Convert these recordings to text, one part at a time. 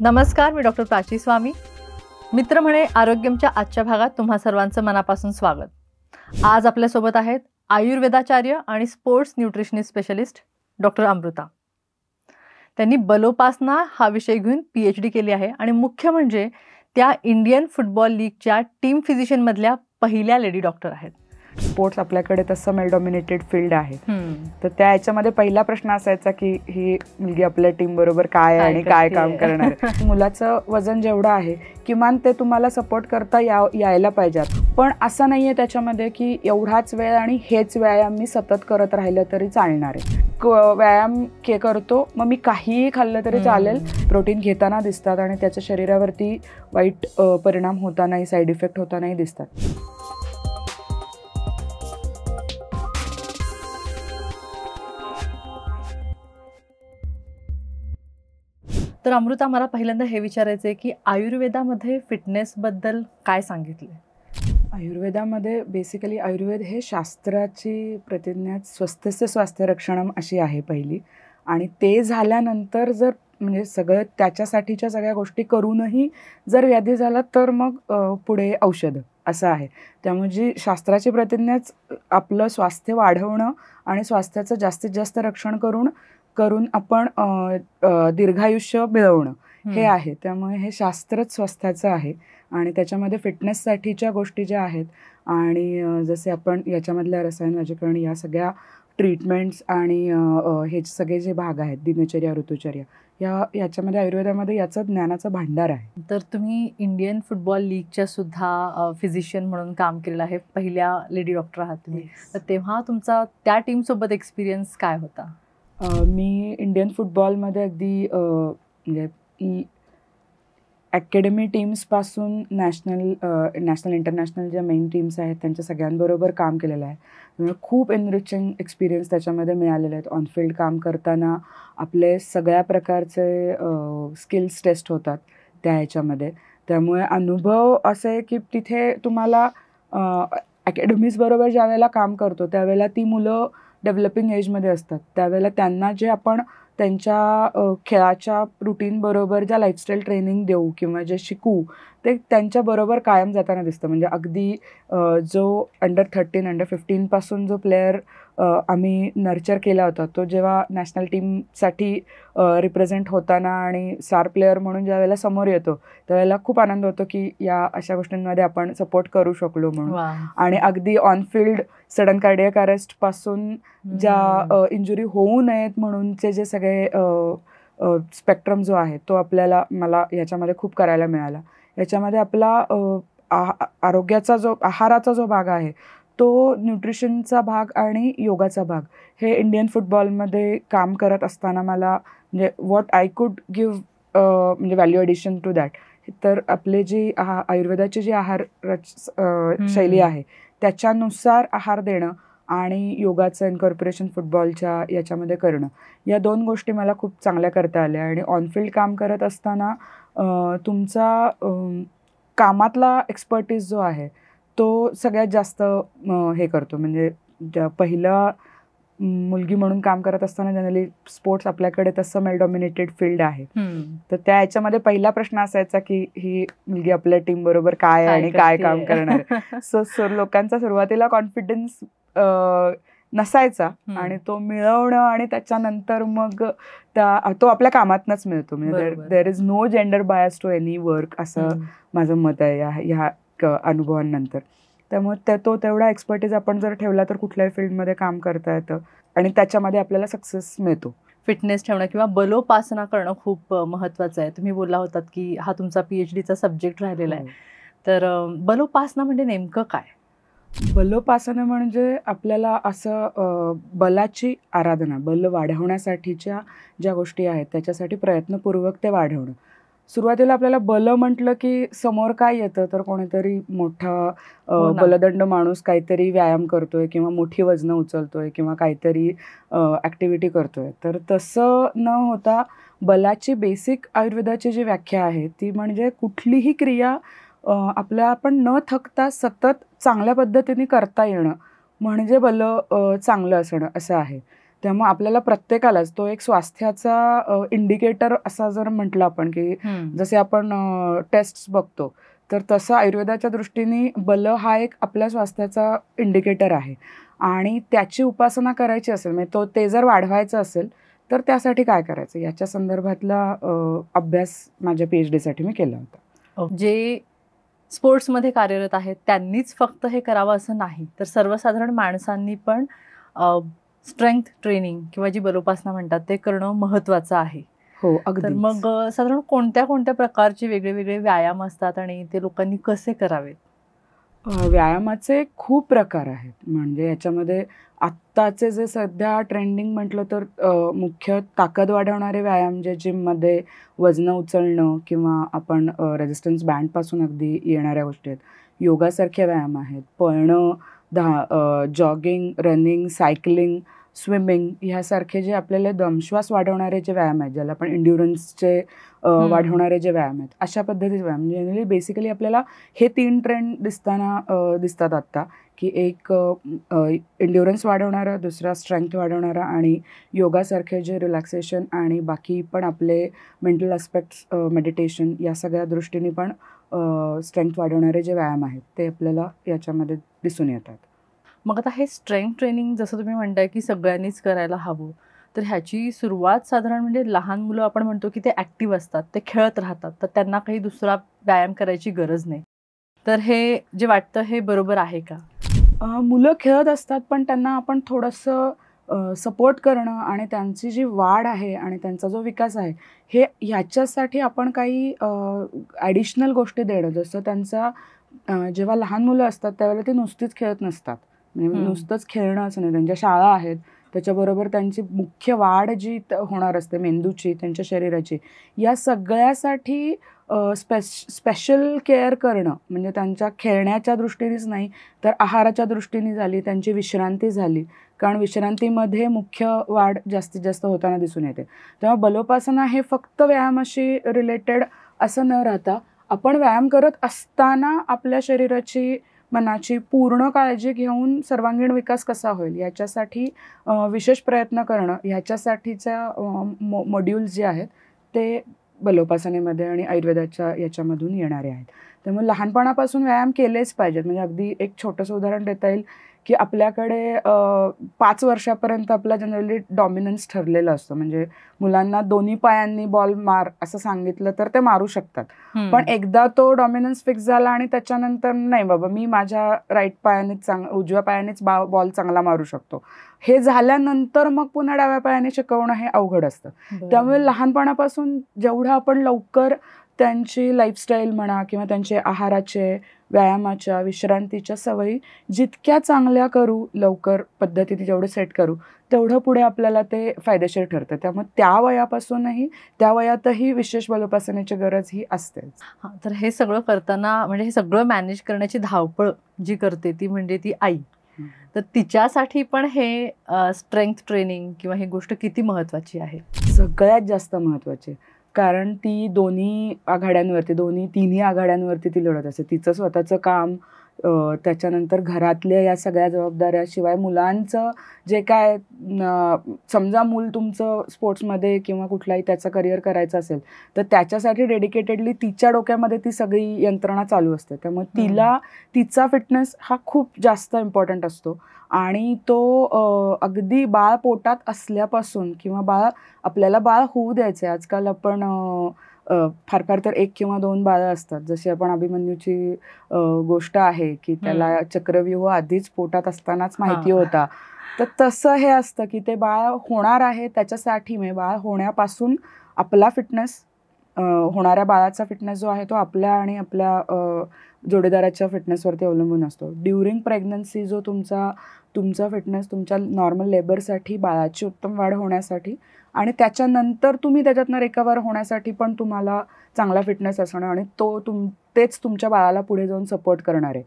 नमस्कार, मी डॉक्टर प्राची स्वामी. मित्र म्हणे आरोग्यमच्या आजच्या भागात तुम्हा सर्वांचं मनापासून स्वागत. आज आपल्यासोबत आहेत आयुर्वेदाचार्य आणि sports nutritionist specialist doctor Amruta. त्यांनी बलोपासना हा विषय घेऊन PhD केली आहे आणि मुख्य म्हणजे त्या इंडियन फुटबॉल लीगच्या टीम फिजिशियनमधल्या पहिल्या लेडी डॉक्टर आहेत. स्पोर्ट्स आपल्याकडे तसं मेल डॉमिनेटेड फील्ड आहे, तर त्या याच्यामध्ये पहिला प्रश्न असायचा की ही मुलगी आपल्या टीम बरोबर काय आणि काय काम करणार आहे. मुलाचं वजन जेवढं आहे किमान ते तुम्हाला सपोर्ट करता यायला पाहिजेत, पण असं नाहीये त्याच्यामध्ये की एवढाच वेळ आणि हेच व्यायाम मी सतत करत राहिलं तरी चालणार आहे. व्यायाम करतो मग मी काहीही खाल्लं तरी चालेल, प्रोटीन घेताना दिसतात आणि त्याच्या शरीरावरती वाईट परिणाम होतानाही, साईड इफेक्ट होतानाही दिसतात. तर अमृता, मला पहिल्यांदा हे विचारायचं आहे की आयुर्वेदामध्ये फिटनेसबद्दल काय सांगितले? आयुर्वेदामध्ये बेसिकली आयुर्वेद हे शास्त्राची प्रतिज्ञा स्वस्थस्य स्वास्थ्य रक्षणम अशी आहे पहिली, आणि ते झाल्यानंतर जर म्हणजे सगळं त्याच्यासाठीच्या सगळ्या गोष्टी करूनही जर व्याधी झाला तर मग पुढे औषध असं आहे. त्यामुळे जी शास्त्राची प्रतिज्ञाच आपलं स्वास्थ्य वाढवणं आणि स्वास्थ्याचं जास्तीत जास्त रक्षण करून आपण दीर्घायुष्य मिळवणं हे आहे. त्यामुळे हे शास्त्रच स्वस्थाचं आहे आणि त्याच्यामध्ये फिटनेससाठीच्या गोष्टी ज्या आहेत आणि जसे आपण याच्यामधल्या रसायन वर्गीकरण, या सगळ्या ट्रीटमेंट्स आणि हे सगळे जे भाग आहेत, दिनचर्या, ऋतुचर्या, याच्यामध्ये आयुर्वेदामध्ये याचं ज्ञानाचं भांडार आहे. तर तुम्ही इंडियन फुटबॉल लीगच्या सुद्धा फिजिशियन म्हणून काम केलेलं आहे, पहिल्या लेडी डॉक्टर आहात तुम्ही. तर तेव्हा तुमचा त्या टीमसोबत एक्सपिरियन्स काय होता? मी इंडियन फुटबॉलमध्ये अगदी म्हणजे अकॅडमी टीम्सपासून नॅशनल इंटरनॅशनल ज्या मेन टीम्स आहेत त्यांच्या सगळ्यांबरोबर काम केलेलं आहे. त्यामुळे खूप एनरिचिंग एक्सपिरियन्स त्याच्यामध्ये मिळालेले आहेत. ऑनफिल्ड काम करताना आपले सगळ्या प्रकारचे स्किल्स टेस्ट होतात त्या ह्याच्यामध्ये. त्यामुळे अनुभव असे आहे की तिथे तुम्हाला अकॅडमीजबरोबर ज्या वेळेला काम करतो त्यावेळेला ती मुलं डेव्हलपिंग एजमध्ये असतात. त्यावेळेला त्यांना जे आपण त्यांच्या खेळाच्या रुटीनबरोबर ज्या लाईफस्टाईल ट्रेनिंग देऊ किंवा जे शिकू ते त्यांच्याबरोबर कायम जाताना दिसतं. म्हणजे अगदी जो अंडर 13, अंडर 15 पासून जो प्लेयर आम्ही नर्चर केला होता तो जेव्हा नॅशनल टीमसाठी रिप्रेझेंट होताना आणि स्टार प्लेयर म्हणून ज्या वेळेला समोर येतो त्यावेळेला खूप आनंद होतो की या अशा गोष्टींमध्ये आपण सपोर्ट करू शकलो म्हणून. आणि अगदी ऑनफिल्ड सडन कार्डियक अरेस्ट पासून ज्या इंजुरी होऊ नयेत म्हणूनचे जे सगळे स्पेक्ट्रम जो आहे तो मला याच्यामध्ये खूप करायला मिळाला. याच्यामध्ये आपला आरोग्याचा आहाराचा जो भाग आहे तो, न्यूट्रिशनचा भाग आणि योगाचा भाग, हे इंडियन फुटबॉलमध्ये काम करत असताना मला म्हणजे व्हॉट आय कुड गिव्ह म्हणजे व्हॅल्यू ॲडिशन टू दॅट, तर आपले जी आयुर्वेदाची जी आहार शैली आहे त्याच्यानुसार आहार देणं आणि योगाचं इन्कॉर्पोरेशन फुटबॉलच्या याच्यामध्ये करणं, या दोन गोष्टी मला खूप चांगल्या करता आल्या. आणि ऑनफिल्ड काम करत असताना तुमचा कामातला एक्सपर्टीज जो आहे तो सगळ्यात जास्त हे करतो. म्हणजे पहिला मुलगी म्हणून काम करत असताना जनरली स्पोर्ट्स आपल्याकडे तसं मेल डॉमिनेटेड फील्ड आहे, तर त्या याच्यामध्ये पहिला प्रश्न असायचा की ही मुलगी आपल्या टीम बरोबर काय आणि काय काम करणार आहे. सो लोकांचा सुरुवातीला कॉन्फिडन्स नसायचा आणि तो मिळवणं आणि त्याच्यानंतर मग तो आपल्या कामातनच मिळतो. म्हणजे there is no gender bias to any work असं माझं मत आहे ह्या अनुभवांनंतर. त्यामुळे तो तेवढा एक्सपर्टीज आपण जर ठेवला तर कुठल्याही फील्डमध्ये काम करता येतं आणि त्याच्यामध्ये आपल्याला सक्सेस मिळतो. फिटनेस ठेवणं किंवा बलोपासना करणं खूप महत्त्वाचं आहे. तुम्ही बोलला होतात की हा तुमचा PhDचा सब्जेक्ट राहिलेला आहे. तर बलोपासना म्हणजे नेमकं काय? बलोपासना म्हणजे आपल्याला असं बलाची आराधना, बल वाढवण्यासाठीच्या ज्या गोष्टी आहेत त्याच्यासाठी प्रयत्नपूर्वक ते वाढवणं. सुरुवातीला आपल्याला बल म्हटलं की समोर काय येतं तर कोणीतरी मोठा बलदंड माणूस काहीतरी व्यायाम करतोय किंवा मोठी वजनं उचलतोय किंवा काहीतरी ॲक्टिव्हिटी करतोय. तर तसं न होता बलाची बेसिक आयुर्वेदाची जी व्याख्या आहे ती म्हणजे कुठलीही क्रिया आपण न थकता सतत चांगल्या पद्धतीने करता येणं म्हणजे बल चांगलं असणं असं आहे. त्यामुळे आपल्याला प्रत्येकालाच तो एक स्वास्थ्याचा इंडिकेटर असा जर म्हटलं आपण की जसे आपण टेस्ट बघतो, तर तसं आयुर्वेदाच्या दृष्टीने बल हा एक आपल्या स्वास्थ्याचा इंडिकेटर आहे. आणि त्याची उपासना करायची असेल, म्हणजे ते जर वाढवायचं असेल तर त्यासाठी काय करायचं याच्या संदर्भातला अभ्यास माझ्या PhD साठी मी केला होता. जे स्पोर्ट्समध्ये कार्यरत आहेत त्यांनीच फक्त हे करावं असं नाही, तर सर्वसाधारण माणसांनी पण स्ट्रेंथ ट्रेनिंग किंवा जी बलोपासना म्हणतात ते करणं महत्त्वाचं आहे. हो, तर अगदी. मग साधारण कोणत्या कोणत्या प्रकारचे वेगळे वेगळे व्यायाम असतात आणि ते लोकांनी कसे करावेत? व्यायामाचे खूप प्रकार आहेत. म्हणजे याच्यामध्ये आत्ताचे जे सध्या ट्रेंडिंग म्हटलं तर मुख्य ताकद वाढवणारे व्यायाम जे जिममध्ये वजनं उचलणं किंवा आपण रेझिस्टन्स बँडपासून अगदी येणाऱ्या गोष्टी आहेत. योगासारखे व्यायाम आहेत. पळणं, जॉगिंग, रनिंग, सायकलिंग, स्विमिंग ह्यासारखे जे आपल्याला दमश्वास वाढवणारे जे व्यायाम आहेत, ज्याला आपण एन्ड्युरन्सचे वाढवणारे जे व्यायाम आहेत, अशा पद्धतीचे व्यायाम. जनरली बेसिकली आपल्याला हे 3 ट्रेंड दिसतात आत्ता, की एक एन्ड्युरन्स वाढवणारा, दुसरा स्ट्रेंथ वाढवणारा आणि योगासारखे जे रिलॅक्सेशन आणि बाकी पण आपले मेंटल ॲस्पेक्ट्स, मेडिटेशन या सगळ्या दृष्टीने पण स्ट्रेंथ वाढवणारे जे व्यायाम आहेत ते आपल्याला याच्यामध्ये दिसून येतात. मग आता हे स्ट्रेंथ ट्रेनिंग जसं तुम्ही म्हणताय की सगळ्यांनीच करायला हवं, तर ह्याची सुरुवात साधारण म्हणजे लहान मुलं आपण म्हणतो की ते ॲक्टिव्ह असतात, ते खेळत राहतात, तर त्यांना काही दुसरा व्यायाम करायची गरज नाही. तर हे जे वाटतं हे बरोबर आहे का? मुलं खेळत असतात, पण त्यांना आपण थोडंसं सपोर्ट करणं आणि त्यांची जी वाढ आहे आणि त्यांचा जो विकास आहे हे ह्याच्यासाठी आपण काही ॲडिशनल गोष्टी देणं. जसं त्यांचा जेव्हा लहान मुलं असतात त्यावेळेला ते नुसतीच खेळत नसतात. म्हणजे नुसतंच खेळणं असं नाही, त्यांच्या शाळा आहेत, त्याच्याबरोबर त्यांची मुख्य वाढ जी होणार असते मेंदूची, त्यांच्या शरीराची, या सगळ्यासाठी स्पेशल केअर करणं. म्हणजे त्यांच्या खेळण्याच्या दृष्टीनेच नाही तर आहाराच्या दृष्टीने झाली, त्यांची विश्रांती झाली, कारण विश्रांतीमध्ये मुख्य वाढ जास्तीत जास्त होताना दिसून येते. तेव्हा बलोपासना हे फक्त व्यायामाशी रिलेटेड असं न राहता आपण व्यायाम करत असताना आपल्या शरीराची, मनाची पूर्ण काळजी घेऊन सर्वांगीण विकास कसा होईल याच्यासाठी विशेष प्रयत्न करणं, ह्याच्यासाठीच्या मॉड्यूल्स जे आहेत ते बलोपासनेमध्ये आणि आयुर्वेदाच्या याच्यामधून येणारे आहेत. त्यामुळे लहानपणापासून व्यायाम केलेच पाहिजेत. म्हणजे अगदी एक छोटंसं उदाहरण देता येईल की आपल्याकडे 5 वर्षापर्यंत आपला जनरली डॉमिनन्स ठरलेला असतो. म्हणजे मुलांना दोन्ही पायांनी बॉल मार असं सांगितलं तर ते मारू शकतात. पण एकदा तो डॉमिनन्स फिक्स झाला आणि त्याच्यानंतर नाही बाबा मी माझ्या राईट पायानेच उजव्या पायानेच बॉल चांगला मारू शकतो, हे झाल्यानंतर मग पुन्हा डाव्या पायाने शिकवणं हे अवघड असतं. त्यामुळे लहानपणापासून जेवढं आपण लवकर त्यांची लाईफस्टाईल म्हणा किंवा त्यांचे आहाराचे, व्यायामाच्या, विश्रांतीच्या सवयी जितक्या चांगल्या करू, लवकर पद्धतीने जेवढं सेट करू, तेवढं पुढे आपल्याला ते फायदेशीर ठरतं. त्यामुळे त्या वयातही विशेष बलोपासनेची गरज ही असतेच. हां, तर हे सगळं करताना म्हणजे हे सगळं मॅनेज करण्याची धावपळ जी करते ती म्हणजे ती आई. तर तिच्यासाठी पण हे स्ट्रेंथ ट्रेनिंग किंवा ही गोष्ट किती महत्त्वाची आहे? सगळ्यात जास्त महत्त्वाची, कारण ती तिन्ही आघाड्यांवरती ती लढत असते. तिचं स्वतःचं काम, त्याच्यानंतर घरातल्या या सगळ्या जबाबदाऱ्याशिवाय मुलांचं जे काय, समजा मूल तुमचं स्पोर्ट्समध्ये किंवा कुठलाही त्याचं करिअर करायचं असेल तर त्याच्यासाठी डेडिकेटेडली तिच्या डोक्यामध्ये ती सगळी यंत्रणा चालू असते. त्यामुळे तिचा फिटनेस हा खूप जास्त इम्पॉर्टंट असतो. आणि तो अगदी बाळ पोटात असल्यापासून किंवा आपल्याला बाळ होऊ द्यायचं आहे. आजकाल आपण फार फार तर 1 किंवा 2 बाळं असतात. जशी आपण अभिमन्यूची गोष्ट आहे की त्याला चक्रव्यूह आधीच पोटात असतानाच माहिती होता. तर तसं हे असतं की ते बाळ होणार आहे त्याच्यासाठी, म्हणजे बाळ होण्यापासून आपला फिटनेस, होणाऱ्या बाळाचा फिटनेस जो आहे तो आपल्या आणि आपल्या जोडीदाराच्या फिटनेसवरती अवलंबून असतो. ड्युरिंग प्रेग्नन्सी जो तुमचा फिटनेस तुमच्या नॉर्मल लेबरसाठी, बाळाची उत्तम वाढ होण्यासाठी आणि त्याच्यानंतर तुम्ही त्याच्यातनं रिकवर होण्यासाठी पण तुम्हाला चांगला फिटनेस असणं आणि तेच तुमच्या बाळाला पुढे जाऊन सपोर्ट करणार आहे.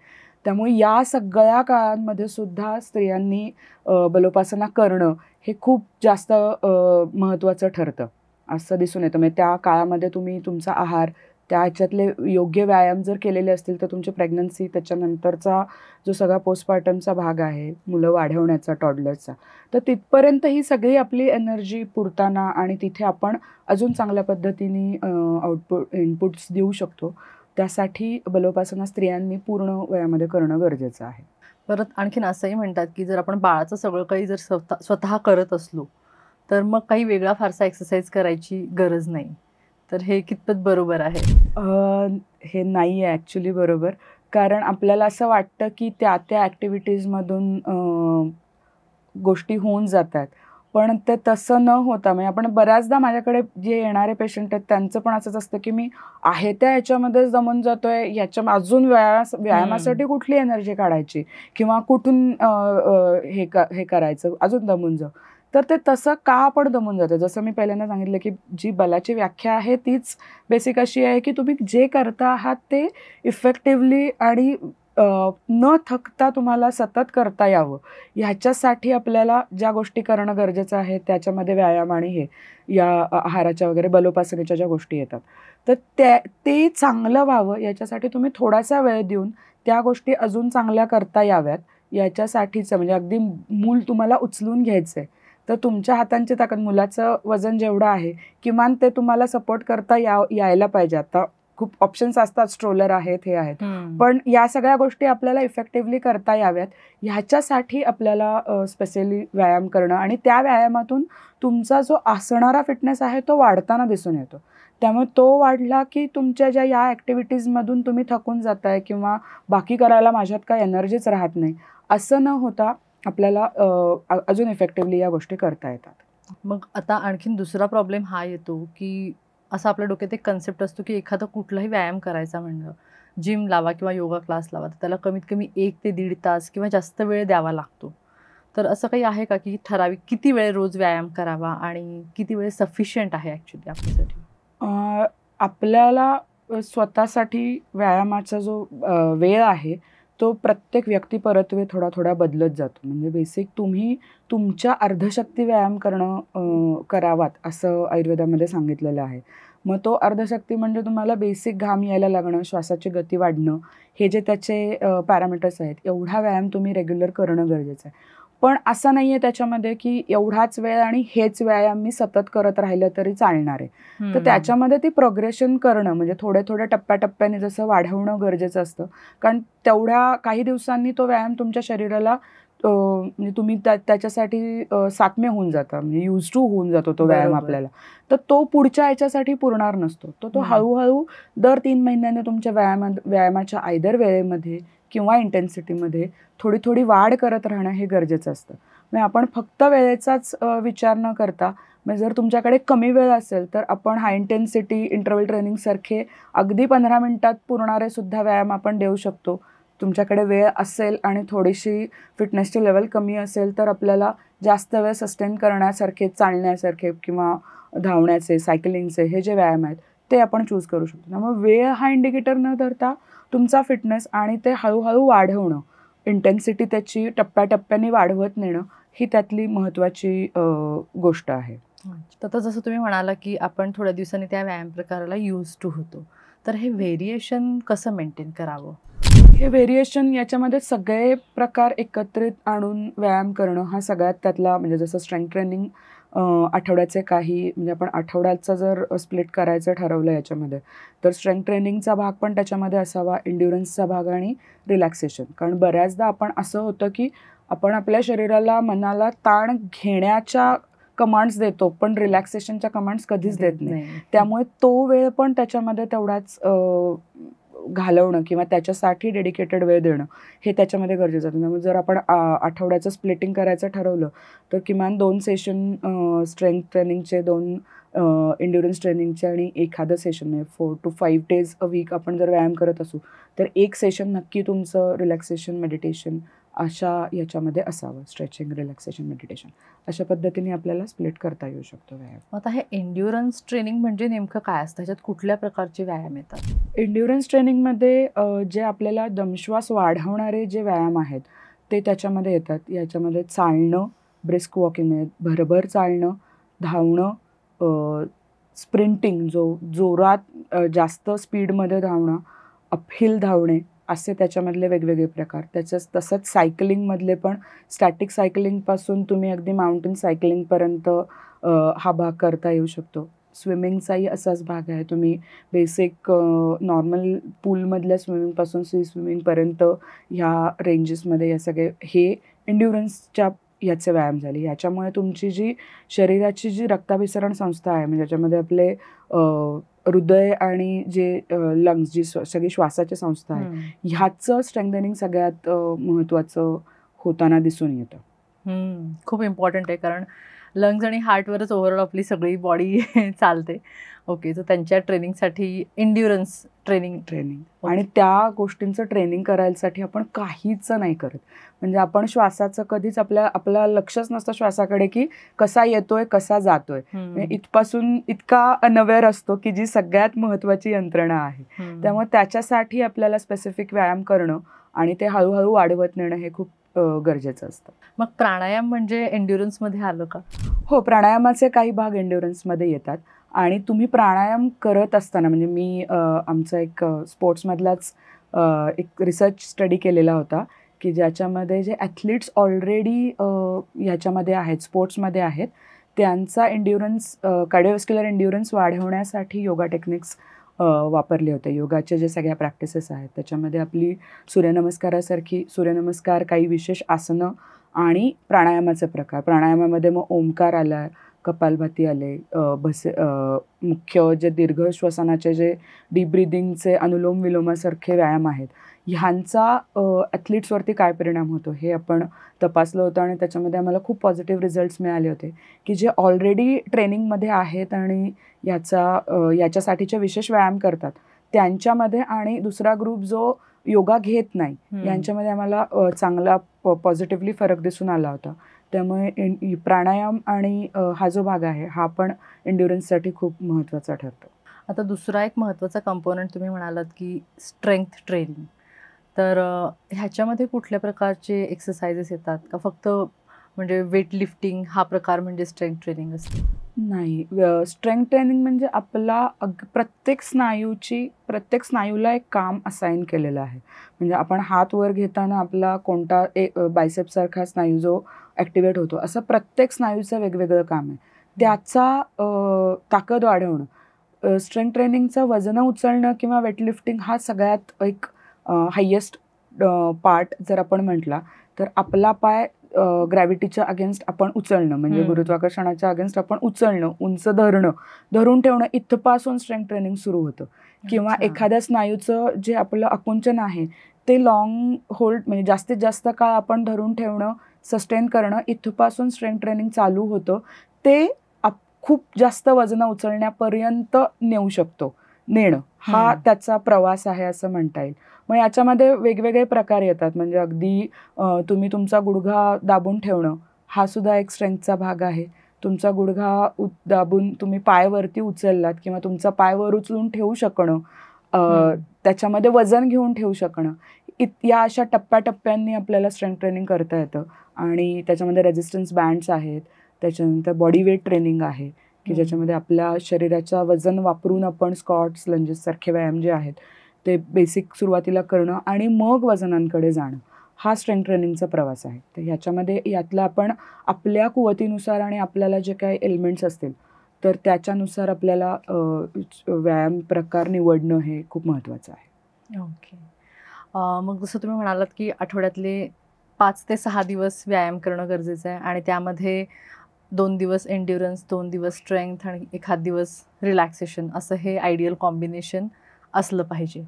त्यामुळे या सगळ्या काळांमध्ये सुद्धा स्त्रियांनी बलोपासना करणं हे खूप जास्त महत्त्वाचं ठरतं असं दिसून येतं. म्हणजे त्या काळामध्ये तुम्ही तुमचा आहार, त्या ह्याच्यातले योग्य व्यायाम जर केलेले असतील तर तुमची प्रेग्नन्सी, त्याच्यानंतरचा जो सगळा पोस्टपार्टमचा भाग आहे, मुलं वाढवण्याचा, टॉडलर्सचा, तर तिथपर्यंत ही सगळी आपली एनर्जी पुरताना आणि तिथे आपण अजून चांगल्या पद्धतीने इनपुट्स देऊ शकतो. त्यासाठी बलोपासना स्त्रियांनी पूर्ण वयामध्ये करणं गरजेचं आहे. परत आणखीन असंही म्हणतात की जर आपण बाळाचं सगळं काही जर स्वतः करत असलो तर मग काही वेगळा फारसा एक्सरसाइज करायची गरज नाही. तर हे कितपत बरोबर आहे? हे नाही आहे ॲक्च्युली बरोबर. कारण आपल्याला असं वाटतं की त्या ॲक्टिव्हिटीजमधून गोष्टी होऊन जातात. पण ते तसं न होता, म्हणजे आपण बऱ्याचदा, माझ्याकडे जे येणारे पेशंट आहेत त्यांचं पण असंच असतं की मी आहे त्या ह्याच्यामध्येच दमून जातोय, ह्याच्या अजून व्यायामासाठी कुठली एनर्जी काढायची किंवा कुठून हे करायचं, अजून दमून जाऊ. तर ते तसं का आपण दमून जातो? जसं मी पहिल्यांदा सांगितलं की जी बलाची व्याख्या आहे तीच बेसिक अशी आहे की तुम्ही जे करता आहात ते इफेक्टिव्हली आणि न थकता तुम्हाला सतत करता यावं. ह्याच्यासाठी आपल्याला ज्या गोष्टी करणं गरजेचं आहे त्याच्यामध्ये व्यायाम आणि हे या आहाराच्या वगैरे बलोपासनेच्या ज्या गोष्टी येतात, तर ते चांगलं व्हावं याच्यासाठी तुम्ही थोडासा वेळ देऊन त्या गोष्टी अजून चांगल्या करता याव्यात याच्यासाठीचं. म्हणजे अगदी मूल तुम्हाला उचलून घ्यायचं आहे, तर तुमच्या हातांची ताकद, मुलाचं वजन जेवढं आहे किमान ते तुम्हाला सपोर्ट करता यायला पाहिजे. आता खूप ऑप्शन्स असतात, स्ट्रोलर आहेत, हे आहेत, पण या सगळ्या गोष्टी आपल्याला इफेक्टिव्हली करता याव्यात ह्याच्यासाठी आपल्याला स्पेशली व्यायाम करणं आणि त्या व्यायामातून तुमचा जो असणारा फिटनेस आहे तो वाढताना दिसून येतो. त्यामुळे तो वाढला की तुमच्या ज्या या ॲक्टिव्हिटीजमधून तुम्ही थकून जाताय किंवा बाकी करायला माझ्यात काय एनर्जीच राहत नाही, असं न होता आपल्याला अजून इफेक्टिव्हली या गोष्टी करता येतात. मग आता आणखीन दुसरा प्रॉब्लेम हा येतो की असं आपल्या डोक्यात एक कन्सेप्ट असतो की एखादा कुठलाही व्यायाम करायचा म्हणलं, जिम लावा किंवा योगा क्लास लावा, तर त्याला कमीत कमी 1 ते 1.5 तास किंवा जास्त वेळ द्यावा लागतो. तर असं काही आहे का की ठराविक किती वेळ रोज व्यायाम करावा आणि किती वेळ सफिशियंट आहे ॲक्च्युली आपल्यासाठी? आपल्याला स्वतःसाठी व्यायामाचा जो वेळ आहे तो प्रत्येक व्यक्ती परत्वे थोडा थोडा बदलत जातो. म्हणजे बेसिक तुम्ही तुमच्या अर्धशक्ती व्यायाम करावात असं आयुर्वेदामध्ये सांगितलेलं आहे. मग तो अर्धशक्ती म्हणजे तुम्हाला बेसिक घाम यायला लागणं, श्वासाची गती वाढणं, हे जे त्याचे पॅरामीटर्स आहेत, एवढा व्यायाम तुम्ही रेग्युलर करणं गरजेचं आहे. पण असं नाही आहे त्याच्यामध्ये की एवढाच वेळ आणि हेच व्यायाम मी सतत करत राहिलं तरी चालणार आहे. तर त्याच्यामध्ये ती प्रोग्रेशन करणं, म्हणजे थोड्या टप्प्याटप्प्याने जसं वाढवणं गरजेचं असतं. कारण तेवढ्या काही दिवसांनी तो व्यायाम तुमच्या शरीराला म्हणजे तुम्ही त्याच्यासाठी सात्म्य होऊन जाता, म्हणजे यूज टू होऊन जातो तो व्यायाम आपल्याला. तर तो पुढच्या ह्याच्यासाठी पुरणार नसतो. तो हळूहळू दर 3 महिन्याने तुमच्या व्यायामाच्या आयदर वेळेमध्ये किंवा इंटेन्सिटीमध्ये थोडी थोडी वाढ करत राहणं हे गरजेचं असतं. म्हणजे आपण फक्त वेळेचाच विचार न करता, म्हणजे जर तुमच्याकडे कमी वेळ असेल तर आपण हाय इंटेन्सिटी इंटरव्हल ट्रेनिंगसारखे अगदी 15 मिनिटात पुरणारे सुद्धा व्यायाम आपण देऊ शकतो. तुमच्याकडे वेळ असेल आणि थोडीशी फिटनेसची लेवल कमी असेल तर आपल्याला जास्त वेळ सस्टेन करण्यासारखे, चालण्यासारखे किंवा धावण्याचे, सायकलिंगचे हे जे व्यायाम आहेत ते आपण चूज करू शकतो. त्यामुळे वेळ हा इंडिकेटर न धरता तुमचा फिटनेस आणि ते हळूहळू वाढवणं, इंटेन्सिटी त्याची टप्प्याटप्प्याने वाढवत नेणं ही त्यातली महत्त्वाची गोष्ट आहे. तर जसं तुम्ही म्हणाला की आपण थोड्या दिवसांनी त्या व्यायाम प्रकाराला यूज टू होतो, तर हे व्हेरिएशन कसं मेंटेन करावं? हे व्हेरिएशन याच्यामध्ये सगळे प्रकार एकत्रित आणून व्यायाम करणं हा सगळ्यात त्यातला, म्हणजे जसं स्ट्रेंथ ट्रेनिंग आठवड्याचे काही, म्हणजे आपण आठवड्याचं जर स्प्लिट करायचं ठरवलं याच्यामध्ये, तर स्ट्रेंथ ट्रेनिंगचा भाग पण त्याच्यामध्ये असावा, एन्ड्युरन्सचा भाग आणि रिलॅक्सेशन. कारण बऱ्याचदा आपण असं होतं की आपण आपल्या शरीराला, मनाला ताण घेण्याच्या कमांड्स देतो पण रिलॅक्सेशनच्या कमांड्स कधीच देत नाही. त्यामुळे तो वेळ पण त्याच्यामध्ये तेवढाच घालवणं किंवा त्याच्यासाठी डेडिकेटेड वेळ देणं हे त्याच्यामध्ये गरजेचं आहे. त्यामुळे जर आपण आठवड्याचं स्प्लिटिंग करायचं ठरवलं तर किमान 2 सेशन स्ट्रेंथ ट्रेनिंगचे, 2 एन्ड्युरन्स ट्रेनिंगचे आणि एखादं सेशन, म्हणजे 4 to 5 days अ वीक आपण जर व्यायाम करत असू तर एक सेशन नक्की तुमचं रिलॅक्सेशन, मेडिटेशन अशा याच्यामध्ये असावं. स्ट्रेचिंग, रिलॅक्सेशन, मेडिटेशन अशा पद्धतीने आपल्याला स्प्लिट करता येऊ शकतो व्यायाम. आता हे एन्ड्युरन्स ट्रेनिंग म्हणजे नेमकं काय असतं? ह्याच्यात कुठल्या प्रकारचे व्यायाम येतात? एन्ड्युरन्स ट्रेनिंगमध्ये जे आपल्याला दमश्वास वाढवणारे जे व्यायाम आहेत ते त्याच्यामध्ये येतात. याच्यामध्ये चालणं, ब्रिस्क वॉकिंग, भरभर चालणं, धावणं, स्प्रिंटिंग, जोरात जास्त स्पीडमध्ये धावणं, अपहिल धावणे, असे त्याच्यामधले वेगवेगळे प्रकार. तसंच सायकलिंगमधले पण स्टॅटिक सायकलिंगपासून तुम्ही अगदी माउंटेन सायकलिंगपर्यंत हा भाग करता येऊ शकतो. स्विमिंगचाही असाच भाग आहे. तुम्ही बेसिक नॉर्मल पूलमधल्या स्विमिंगपासून सी स्विमिंगपर्यंत ह्या रेंजेसमध्ये या सगळे हे एन्ड्युरन्सच्या याचे व्यायाम झाले. याच्यामुळे तुमची जी शरीराची जी रक्ताभिसरण संस्था आहे, म्हणजे ज्याच्यामध्ये आपले हृदय आणि जे लंग्स, जी सगळी श्वासाची संस्था आहे, ह्याचं स्ट्रेंथनिंग सगळ्यात महत्त्वाचं होताना दिसून येतं. खूप इम्पॉर्टंट आहे, कारण लंग्स आणि हार्टवरच ओव्हरऑल आपली सगळी बॉडी चालते. ओके, तर त्यांच्या ट्रेनिंगसाठी एन्ड्युरन्स ट्रेनिंग आणि त्या गोष्टींचं ट्रेनिंग करायसाठी आपण काहीच नाही करत. म्हणजे आपण श्वासाचं कधीच आपला लक्षच नसतं श्वासाकडे, की कसा येतोय कसा जातोय. इथपासून इतका अनअवेअर असतो की जी सगळ्यात महत्त्वाची यंत्रणा आहे. त्यामुळे त्याच्यासाठी आपल्याला स्पेसिफिक व्यायाम करणं आणि ते हळूहळू वाढवत नेणं हे खूप गरजेचं असतं. मग प्राणायाम म्हणजे एन्ड्युरन्समध्ये आलं का? हो, प्राणायामाचे काही भाग एन्ड्युरन्समध्ये येतात. आणि तुम्ही प्राणायाम करत असताना, म्हणजे मी आमचा एक स्पोर्ट्समधलाच एक रिसर्च स्टडी केलेला होता, की ज्याच्यामध्ये जे ॲथलीट्स ऑलरेडी ह्याच्यामध्ये आहेत, स्पोर्ट्समध्ये आहेत, त्यांचा एन्ड्युरन्स, कार्डिओव्हॅस्क्युलर एन्ड्युरन्स वाढवण्यासाठी योगा टेक्निक्स वापरले होते. योगाचे जे सगळ्या प्रॅक्टिसेस आहेत त्याच्यामध्ये आपली सूर्यनमस्कार, काही विशेष आसनं आणि प्राणायामाचे प्रकार. प्राणायामामध्ये मग ओंकार आला, कपालभाती आले, मुख्य जे दीर्घ श्वसनाचे जे डीप ब्रिदिंगचे अनुलोम विलोमासारखे व्यायाम आहेत, ह्यांचा ॲथलीट्सवरती काय परिणाम होतो हे आपण तपासलं होतं. आणि त्याच्यामध्ये आम्हाला खूप पॉझिटिव्ह रिझल्ट्स मिळाले होते, की जे ऑलरेडी ट्रेनिंगमध्ये आहेत आणि याच्यासाठीचे विशेष व्यायाम करतात त्यांच्यामध्ये आणि दुसरा ग्रुप जो योगा घेत नाही यांच्यामध्ये आम्हाला चांगला पॉझिटिव्हली फरक दिसून आला होता. त्यामुळे प्राणायाम आणि हा जो भाग आहे हा पण एन्ड्युरन्ससाठी खूप महत्त्वाचा ठरतो. आता दुसरा एक महत्त्वाचा कंपोनंट तुम्ही म्हणालात की स्ट्रेंथ ट्रेनिंग. तर ह्याच्यामध्ये कुठल्या प्रकारचे एक्सरसाइजेस येतात का? फक्त म्हणजे वेट लिफ्टिंग हा प्रकार म्हणजे स्ट्रेंथ ट्रेनिंग असते? नाही, स्ट्रेंथ ट्रेनिंग म्हणजे आपला प्रत्येक स्नायूला एक काम असाइन केलेलं आहे. म्हणजे आपण हात वर घेताना आपला कोणता बायसेप्ससारखा स्नायू जो ॲक्टिवेट होतो, असं प्रत्येक स्नायूचं वेगवेगळं काम आहे. त्याचा ताकद वाढवणं, स्ट्रेंथ ट्रेनिंगचं वजनं उचलणं किंवा वेटलिफ्टिंग हा सगळ्यात एक हायेस्ट पार्ट जर आपण म्हटला तर आपला पाय ग्रॅव्हिटीच्या अगेन्स्ट आपण उचलणं, म्हणजे गुरुत्वाकर्षणाच्या अगेन्स्ट आपण उचलणं, उंच धरून ठेवणं, इथपासून स्ट्रेंथ ट्रेनिंग सुरू होतं. किंवा एखाद्या स्नायूचं जे आपलं आकुंचन आहे ते लॉंग होल्ड, म्हणजे जास्तीत जास्त काळ आपण धरून ठेवणं, सस्टेन करणं, इथपासून स्ट्रेंथ ट्रेनिंग चालू होतं. ते खूप जास्त वजन उचलण्यापर्यंत नेणं हा त्याचा प्रवास आहे असं म्हणता येईल. मग याच्यामध्ये वेगवेगळे प्रकार येतात. म्हणजे अगदी तुम्ही तुमचा गुडघा दाबून ठेवणं हा सुद्धा एक स्ट्रेंथचा भाग आहे. तुमचा गुडघा दाबून तुम्ही पायवरती उचललात किंवा तुमचा पायवर उचलून ठेवू शकणं, त्याच्यामध्ये वजन घेऊन ठेवू शकणं, या अशा टप्प्याटप्प्यांनी आपल्याला स्ट्रेंथ ट्रेनिंग करता येतं. आणि त्याच्यामध्ये रेझिस्टन्स बँड्स आहेत, त्याच्यानंतर बॉडी वेट ट्रेनिंग आहे की ज्याच्यामध्ये आपल्या शरीराचं वजन वापरून आपण स्क्वॉट्स, लंजेस सारखे व्यायाम जे आहेत ते बेसिक सुरुवातीला करणं आणि मग वजनांकडे जाणं, हा स्ट्रेंथ ट्रेनिंगचा प्रवास आहे. तर यातला आपण आपल्या कुवतीनुसार आणि आपल्याला जे काही एलिमेंट्स असतील तर त्याच्यानुसार आपल्याला व्यायाम प्रकार निवडणं हे खूप महत्त्वाचं आहे. ओके. मग जसं तुम्ही म्हणालात की आठवड्यातले 5 ते 6 दिवस व्यायाम करणं गरजेचं आहे आणि त्यामध्ये 2 दिवस एन्ड्युरन्स, 2 दिवस स्ट्रेंथ आणि एखाद दिवस रिलॅक्सेशन, असं हे आयडियल कॉम्बिनेशन असलं पाहिजे.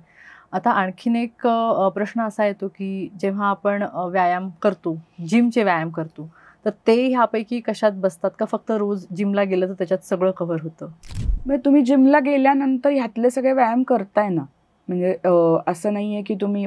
आता आणखीन एक प्रश्न असा येतो की जेव्हा आपण व्यायाम करतो, जिमचे व्यायाम करतो, तर ते ह्यापैकी कशात बसतात का फक्त रोज जिमला गेलं तर त्याच्यात सगळं कव्हर होतं? म्हणजे तुम्ही जिमला गेल्यानंतर ह्यातले सगळे व्यायाम करताय ना, म्हणजे असं नाही आहे की तुम्ही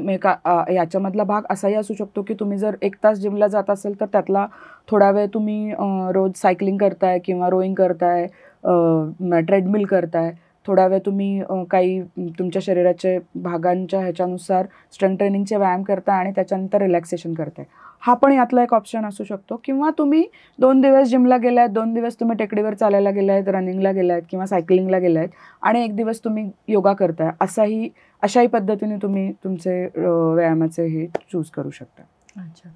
याच्यामधला भाग असाही असू शकतो की तुम्ही जर 1 तास जिमला जात असेल तर त्यातला थोडा वेळ तुम्ही रोज सायकलिंग करताय किंवा रोईंग करताय, ट्रेडमिल करताय, थोडा वेळ तुम्ही काही तुमच्या शरीराचे भागांच्या ह्याच्यानुसार स्ट्रेंथ ट्रेनिंगचे व्यायाम करताय आणि त्याच्यानंतर रिलॅक्सेशन करताय. हा पण यातला एक ऑप्शन असू शकतो. किंवा तुम्ही 2 दिवस जिमला गेलात, 2 दिवस तुम्ही टेकडीवर चालायला गेलात, रनिंगला गेलात किंवा सायकलिंगला गेलात आणि 1 दिवस तुम्ही योगा करताय, अशाही पद्धतीने तुम्ही तुमचे व्यायामाचे हे चूज करू शकता. अच्छा.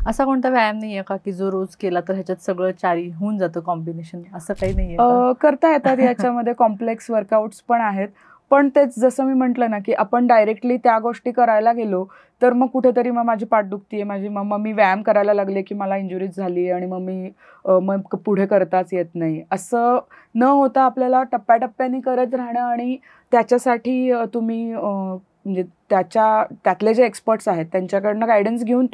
असा कोणता व्यायाम नाही आहे का की जो रोज केला तर ह्याच्यात सगळं चारी होऊन जातं कॉम्बिनेशन, असं काही नाही आहे? करता येतात याच्यामध्ये कॉम्प्लेक्स वर्कआउट्स पण आहेत. पण तेच जसं मी म्हटलं ना की आपण डायरेक्टली त्या गोष्टी करायला गेलो तर मग कुठेतरी मग माझी पाठ दुखतीये, मग मी व्यायाम करायला लागले की मला इंजुरीज झाली आणि मग पुढे करताच येत नाही. असं न होता आपल्याला टप्प्याटप्प्याने करत राहणं आणि त्याच्यासाठी तुम्ही म्हणजे त्यातले जे एक्सपर्ट्स आहेत त्यांच्याकडनं गायडन्स घेऊन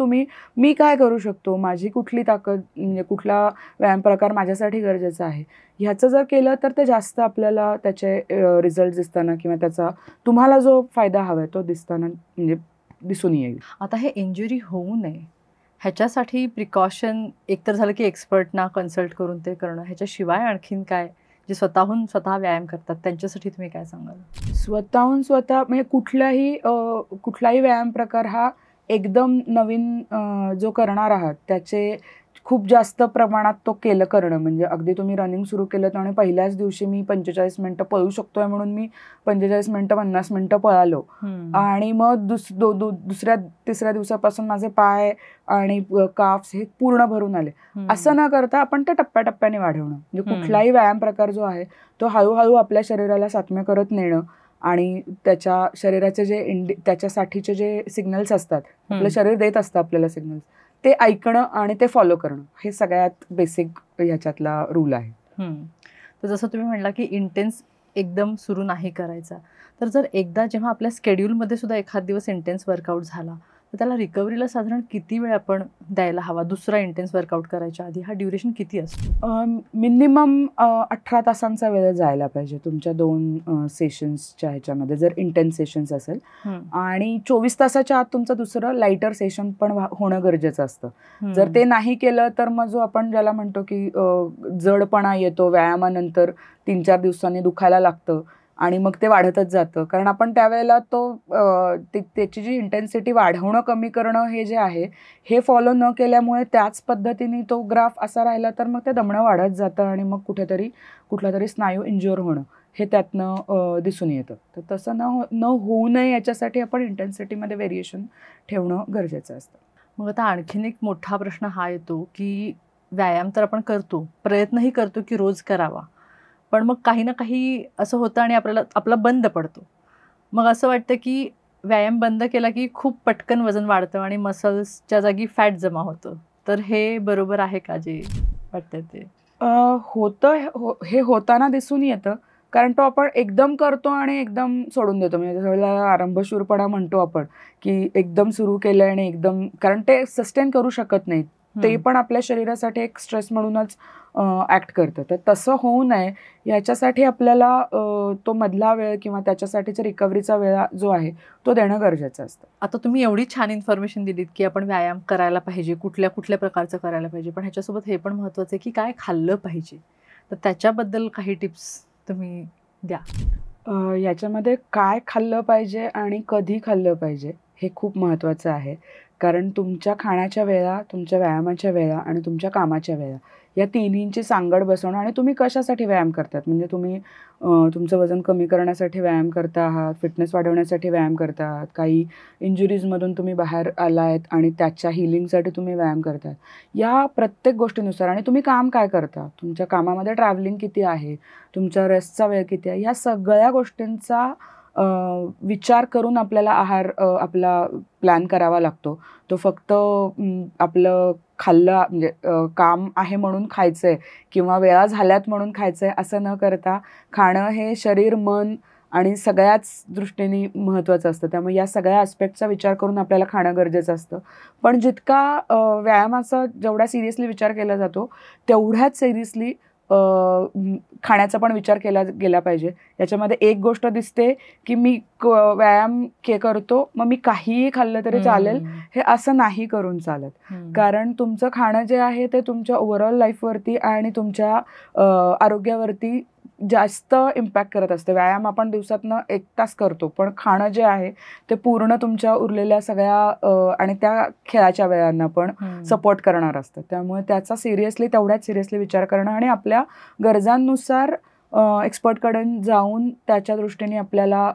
मी काय करू शकतो, माझी कुठली ताकद म्हणजे कुठला व्यायाम प्रकार माझ्यासाठी गरजेचा आहे, ह्याचं जर केलं तर ते जास्त आपल्याला त्याचे रिझल्ट दिसताना किंवा त्याचा तुम्हाला जो फायदा हवा आहे तो दिसताना म्हणजे दिसून येईल. आता हे इंजुरी होऊ नये ह्याच्यासाठी प्रिकॉशन एकतर झालं की एक्सपर्टना कन्सल्ट करून ते करणं, ह्याच्याशिवाय आणखीन काय जे स्वतः व्यायाम करतात त्यांच्यासाठी तुम्ही काय सांगाल? स्वतः म्हणजे कुठलाही व्यायाम प्रकार हा एकदम नवीन जो करणार आहात त्याचे खूप जास्त प्रमाणात तो करणं म्हणजे अगदी तुम्ही रनिंग सुरू केलं आणि पहिल्याच दिवशी मी 45 मिनिटं पळू शकतोय म्हणून मी 45 मिनिटं 50 मिनिटं पळालो आणि मग दुसऱ्या तिसऱ्या दिवसापासून माझे पाय आणि काफ्स हे पूर्ण भरून आले, असं न करता आपण ते टप्प्याटप्प्याने वाढवणं. म्हणजे कुठलाही व्यायाम प्रकार जो आहे तो हळूहळू आपल्या शरीराला साम्य करत नेणं आणि त्याच्या शरीराचे त्याच्यासाठीचे जे सिग्नल्स असतात, आपलं शरीर देत असतं आपल्याला सिग्नल्स, ते ऐकणं आणि ते फॉलो करणं, हे सगळ्यात बेसिक ह्याच्यातला रूल आहे. तर जसं तुम्ही म्हणला की इंटेन्स एकदम सुरू नाही करायचा, तर जर एकदा जेव्हा आपल्या स्केड्यूलमध्ये सुद्धा एखाद दिवस इंटेन्स वर्कआउट झाला तर त्याला रिकव्हरीला साधारण किती वेळ आपण द्यायला हवा? दुसरा इंटेन्स वर्कआउट करायच्या आधी हा ड्युरेशन किती असतो? मिनिमम 18 तासांचा वेळ जायला पाहिजे तुमच्या 2 सेशन्सच्या ह्याच्यामध्ये, जर इंटेन्स सेशन्स असेल. आणि 24 तासाच्या आत तुमचं दुसरं लाईटर सेशन पण होणं गरजेचं असतं. जर ते नाही केलं तर मग जो आपण ज्याला म्हणतो की जडपणा येतो, व्यायामानंतर 3-4 दिवसांनी दुखायला लागतं आणि मग ते वाढतच जातं. कारण आपण त्यावेळेला त्याची जी इंटेन्सिटी वाढवणं कमी करणं हे जे आहे हे फॉलो न केल्यामुळे त्याच पद्धतीने तो ग्राफ असा राहिला तर मग ते दमणं वाढत जातं आणि मग कुठला तरी स्नायू इंज्युअर होणं हे त्यातनं दिसून येतं. तर तसं न होऊ नये याच्यासाठी आपण इंटेन्सिटीमध्ये व्हेरिएशन ठेवणं गरजेचं असतं. मग आता आणखीन एक मोठा प्रश्न हा येतो की व्यायाम तर आपण करतो, प्रयत्नही करतो की रोज करावा, पण मग काही ना काही असं होतं आणि आपला बंद पडतो. मग असं वाटतं की व्यायाम बंद केला की खूप पटकन वजन वाढतं आणि मसल्सच्या जागी फॅट जमा होतं. तर हे बरोबर आहे का जे वाटतं ते? हे होताना दिसून येतं कारण तो आपण एकदम करतो आणि एकदम सोडून देतो. म्हणजे त्यावेळेला आरंभशूरपणा म्हणतो आपण की एकदम सुरू केलं आणि एकदम, कारण ते सस्टेन करू शकत नाहीत, ते पण आपल्या शरीरासाठी एक स्ट्रेस म्हणूनच ऍक्ट करतं. तर तसं होऊ नये याच्यासाठी आपल्याला तो मधला वेळ किंवा त्याच्यासाठीचा रिकव्हरीचा वेळ जो आहे तो देणं गरजेचं असतं. आता तुम्ही एवढी छान इन्फॉर्मेशन दिलीत की आपण व्यायाम करायला पाहिजे, कुठल्या प्रकारचं करायला पाहिजे, पण ह्याच्यासोबत हे पण महत्त्वाचं आहे की काय खाल्लं पाहिजे. तर त्याच्याबद्दल काही टिप्स तुम्ही द्या. याच्यामध्ये काय खाल्लं पाहिजे आणि कधी खाल्लं पाहिजे हे खूप महत्त्वाचं आहे. कारण तुमच्या खाण्याच्या वेळा, तुमच्या व्यायामाच्या वेळा आणि तुमच्या कामाच्या वेळा या तिन्हींची सांगड बसवणं आणि तुम्ही कशासाठी व्यायाम करतात, म्हणजे तुम्ही तुमचं वजन कमी करण्यासाठी व्यायाम करता आहात, फिटनेस वाढवण्यासाठी व्यायाम करता आहात, काही इंजुरीजमधून तुम्ही बाहेर आलायत आणि त्याच्या हिलिंगसाठी तुम्ही व्यायाम करतात, या प्रत्येक गोष्टीनुसार, आणि तुम्ही काम काय करता, तुमच्या कामामध्ये ट्रॅव्हलिंग किती आहे, तुमच्या रेस्टचा वेळ किती आहे, या सगळ्या गोष्टींचा विचार करून आपल्याला आहार आपला प्लॅन करावा लागतो. तो फक्त आपलं खाल्लं म्हणजे काम आहे म्हणून खायचंय किंवा वेळा झाल्यात म्हणून खायचंय असं न करता खाणं हे शरीर, मन आणि सगळ्याच दृष्टीने महत्त्वाचं असतं. त्यामुळे या सगळ्या ॲस्पेक्टचा विचार करून आपल्याला खाणं गरजेचं असतं. पण जितका व्यायामाचा जेवढा सिरियसली विचार केला जातो तेवढ्याच सिरियसली खाण्याचा पण विचार केला गेला पाहिजे. याच्यामध्ये एक गोष्ट दिसते की मी व्यायाम करतो मग मी काहीही खाल्लं तरी चालेल, हे असं नाही करून चालत. कारण तुमचं खाणं जे आहे ते तुमच्या ओव्हरऑल लाईफवरती आणि तुमच्या आरोग्यावरती जास्त इम्पॅक्ट करत असते. व्यायाम आपण दिवसातनं 1 तास करतो, पण खाणं जे आहे ते पूर्ण तुमच्या उरलेल्या सगळ्या आणि त्या खेळाच्या वेळांना पण सपोर्ट करणार असतं. त्यामुळे त्याचा तेवढ्याच सिरियसली विचार करणं आणि आपल्या गरजांनुसार एक्सपर्टकडे जाऊन त्याच्या दृष्टीने आपल्याला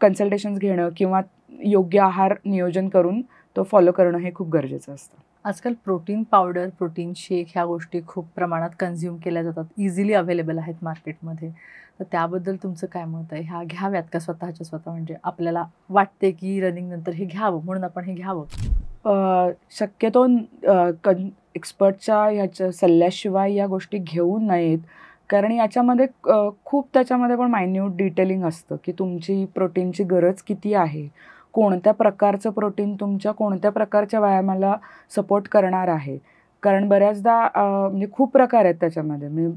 कन्सल्टेशन्स घेणं किंवा योग्य आहार नियोजन करून तो फॉलो करणं हे खूप गरजेचं असतं. आजकाल प्रोटीन पावडर, प्रोटीन शेक ह्या गोष्टी खूप प्रमाणात कन्झ्युम केल्या जातात, इझिली अवेलेबल आहेत मार्केटमध्ये. तर त्याबद्दल तुमचं काय मत आहे? ह्या घ्याव्यात का स्वतः म्हणजे आपल्याला वाटते की रनिंग नंतर हे घ्यावं म्हणून आपण हे घ्यावं? शक्यतो एक्सपर्टच्या ह्याच्या सल्ल्याशिवाय या गोष्टी घेऊ नयेत, कारण याच्यामध्ये खूप त्याच्यामध्ये पण मायन्यूट डिटेलिंग असतं की तुमची प्रोटीनची गरज किती आहे, कोणत्या प्रकारचं प्रोटीन तुमच्या कोणत्या प्रकारच्या व्यायामाला सपोर्ट करणार आहे. कारण बऱ्याचदा म्हणजे खूप प्रकार आहेत त्याच्यामध्ये.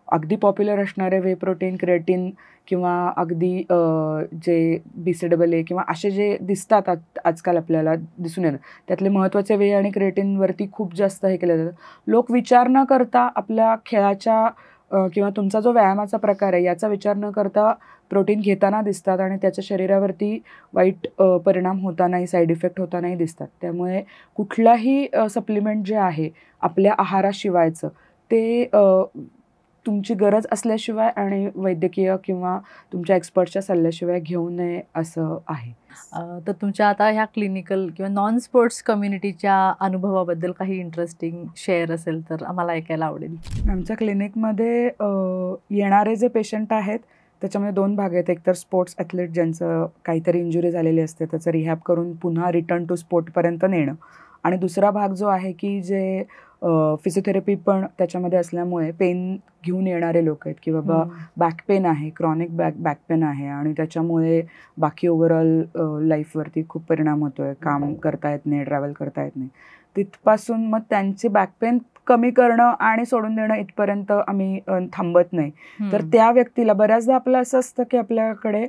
अगदी पॉप्युलर असणारे वे प्रोटीन, क्रिएटिन किंवा अगदी जे BCAA किंवा असे जे दिसतात आजकाल आपल्याला दिसून येतात, त्यातले महत्त्वाचे वे आणि क्रिएटिनवरती खूप जास्त हे केलं जातं. लोक विचार न करता आपल्या खेळाच्या किंवा तुमचा जो व्यायामाचा प्रकार आहे याचा विचार न करता प्रोटीन घेताना दिसतात आणि त्याच्या शरीरावरती वाईट परिणाम होतानाही, साईड इफेक्ट होतानाही दिसतात. त्यामुळे कुठलाही सप्लिमेंट जे आहे आपल्या आहाराशिवायचं ते तुमची गरज असल्याशिवाय आणि वैद्यकीय किंवा तुमच्या एक्सपर्टच्या सल्ल्याशिवाय घेऊ नये असं आहे. तर तुमच्या आता ह्या क्लिनिकल किंवा नॉन स्पोर्ट्स कम्युनिटीच्या अनुभवाबद्दल काही इंटरेस्टिंग शेअर असेल तर आम्हाला ऐकायला आवडेल. आमच्या क्लिनिकमध्ये येणारे जे पेशंट आहेत त्याच्यामध्ये 2 भाग आहेत. एक तर स्पोर्ट्स ॲथलीट ज्यांचं काहीतरी इंजुरी झालेली असते, त्याचं रिहॅब करून पुन्हा रिटर्न टू स्पोर्टपर्यंत नेणं, आणि दुसरा भाग जो आहे की जे फिजिओथेरपी पण त्याच्यामध्ये असल्यामुळे पेन घेऊन येणारे लोक आहेत की बाबा बॅक पेन आहे, क्रॉनिक बॅक पेन आहे आणि त्याच्यामुळे बाकी ओव्हरऑल लाईफवरती खूप परिणाम होतो आहे, काम करता येत नाही, ट्रॅव्हल करता येत नाही. तिथपासून मग त्यांची बॅक पेन कमी करणं आणि सोडून देणं इथपर्यंत आम्ही थांबत नाही. तर त्या व्यक्तीला बऱ्याचदा आपलं असं असतं की आपल्याकडे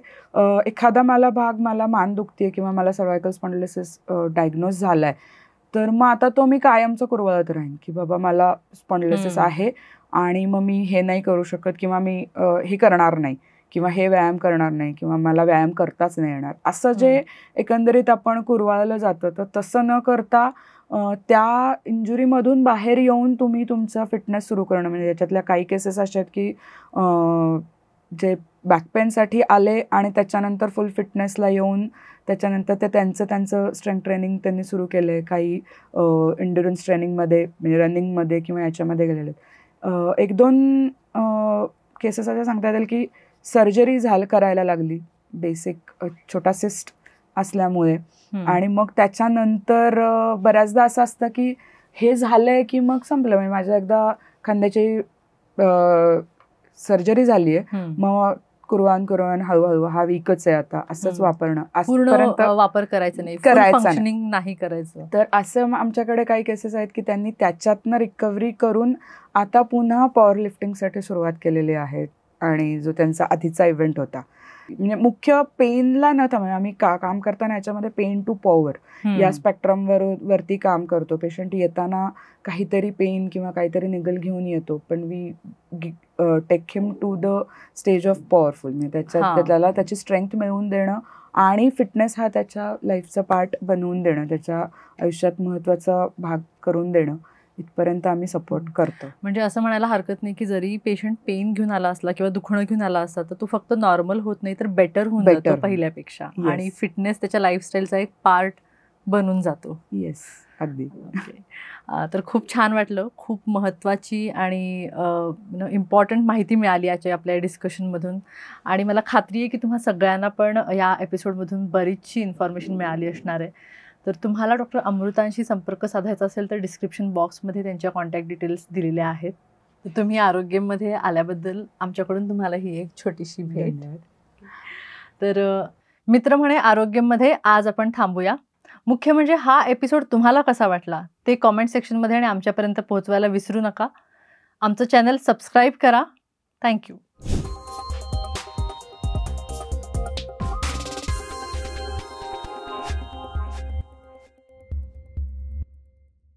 एखादा मला मान दुखते किंवा मला सर्वायकल स्पॉन्डिलोसिस डायग्नोज झाला आहे, तर मग आता तो मी कायमचं कुरवाळत राहीन की बाबा मला स्पॉन्डिलोसिस आहे आणि मग मी हे नाही करू शकत किंवा मी हे करणार नाही किंवा हे व्यायाम करणार नाही किंवा मला व्यायाम करताच नाही येणार, असं जे एकंदरीत आपण कुरवाळलं जातं. तर तसं न करता त्या इंजुरीमधून बाहेर येऊन तुम्ही तुमचा फिटनेस सुरू करणं, म्हणजे याच्यातल्या काही केसेस अशा आहेत की जे बॅकपेनसाठी आले आणि त्याच्यानंतर फुल फिटनेसला येऊन त्याच्यानंतर ते त्यांचं स्ट्रेंथ ट्रेनिंग त्यांनी सुरू केलं आहे. काही एंड्युरन्स ट्रेनिंगमध्ये म्हणजे रनिंगमध्ये किंवा याच्यामध्ये गेलेले. 1-2 केसेस अशा सांगता येतील की सर्जरी करायला लागली बेसिक छोटा सिस्ट असल्यामुळे, आणि मग त्याच्यानंतर बऱ्याचदा असं असतं की हे झालंय की मग संपलं, म्हणजे माझ्या एकदा खांद्याची सर्जरी झाली आहे, मग कुरवान हळूहळू हा वीकच आहे आता असंच वापरणं, आजपर्यंत वापर करायचं नाही करायचं. तर असं आमच्याकडे काही केसेस आहेत की त्यांनी त्याच्यातनं रिकव्हरी करून आता पुन्हा पॉवर लिफ्टिंगसाठी सुरुवात केलेली आहे आणि जो त्यांचा आधीचा इव्हेंट होता. म्हणजे मुख्य पेनला न थांबा, आम्ही काम करताना याच्यामध्ये पेन टू पॉवर या स्पेक्ट्रम वरती काम करतो. पेशंट येताना काहीतरी पेन किंवा काहीतरी निगल घेऊन येतो, पण we take him to the stage of powerful, म्हणजे त्याला त्याची स्ट्रेंथ मिळवून देणं आणि फिटनेस हा त्याच्या लाईफचा पार्ट बनवून देणं, त्याच्या आयुष्यात महत्त्वाचा भाग करून देणं, इथपर्यंत आम्ही सपोर्ट करतो. म्हणजे असं म्हणायला हरकत नाही की जरी पेशंट पेन घेऊन आला असला किंवा दुखणं घेऊन आला असला तर तो फक्त नॉर्मल होत नाही तर बेटर होऊन जातो पहिल्यापेक्षा, आणि फिटनेस त्याच्या लाईफस्टाईलचा एक पार्ट बनून जातो. येस, अगदी. तर खूप छान वाटलं, खूप महत्त्वाची आणि इम्पॉर्टंट माहिती मिळाली आजच्या आपल्या डिस्कशनमधून, आणि मला खात्री आहे की तुम्हा सगळ्यांना पण या एपिसोडमधून बरीचशी इन्फॉर्मेशन मिळाली असणार आहे. तर तुम्हाला डॉक्टर अमृतांशी संपर्क साधायचा असेल तर डिस्क्रिप्शन बॉक्समध्ये त्यांच्या कॉन्टॅक्ट डिटेल्स दिलेल्या आहेत. तर तुम्ही आरोग्यमध्ये आल्याबद्दल आमच्याकडून तुम्हाला ही एक छोटीशी भेट. तर मित्र म्हणे आरोग्यमध्ये आज आपण थांबूया. मुख्य म्हणजे हा एपिसोड तुम्हाला कसा वाटला ते कॉमेंट सेक्शनमध्ये आणि आमच्यापर्यंत पोहोचवायला विसरू नका. आमचं चॅनल सबस्क्राईब करा. थँक्यू.